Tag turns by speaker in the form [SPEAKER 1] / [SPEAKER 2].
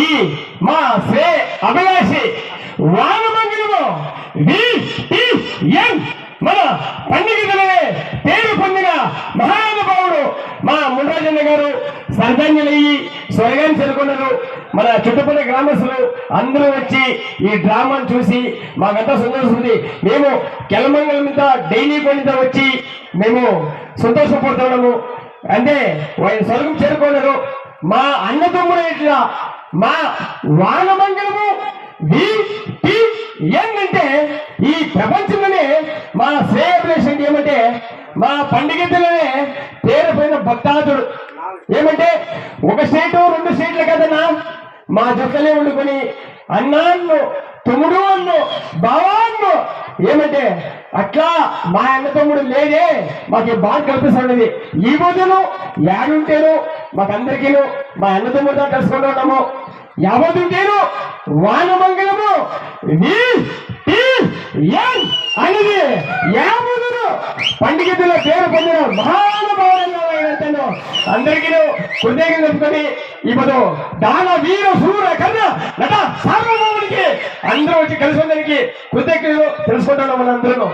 [SPEAKER 1] ఈ మా శ్రే అభిలాషి వానమంగళము VTN మన పండితులనే పేరు పొందిన మహానుభావుడు మా ముండ్రాజన్న గారు సర్జన్యులయ్యి స్వర్గాన్ని చేరుకున్నారు. మన చుట్టుపక్కల గ్రామస్తులు అందరూ వచ్చి ఈ డ్రామాను చూసి మాకంతా సంతోషిస్తుంది. మేము కెలమంగళం మీద డైలీ పనితో వచ్చి మేము సంతోషపడుతున్నాము. అంటే ఆయన స్వర్గం చేరుకున్నారు. మా అన్నదమ్ముడు ఇట్లా మా వానమంగళము VTN అంటే ఈ ప్రపంచంలోనే మా శ్రేయభిలాష్ ఏమంటే మా పండితులనే పేరు పోయిన భక్తాదుడు. ఏమంటే ఒక స్టేటు 2 స్టేట్లు కదన్నా మా జొక్కలే వండుకొని అన్నాన్ను తమ్ముడు అన్ను బావాన్ను ఏమంటే అట్లా మా అన్న తమ్ముడు లేదే మాకు బాగా కల్పిస్తున్నది. ఈ రోజును యాడుంటేను మాకందరికీను మా అన్న తమ్ముడితో కలుసుకుంటూ ఉన్నాము. యావదుంటేను వానమంగళము VTN అనేది యావదును పండితుల పేరు పొందిన మహానుభావులు అందరికీ కృతజ్ఞతలు చెప్పుకొని ఇప్పుడు దాన వీర సూర కర్ణ నట సార్వభౌమునికి అందరూ వచ్చి కలిసి అందరికి కృతజ్ఞతలు తెలుసుకుంటున్నాం మనందరూ.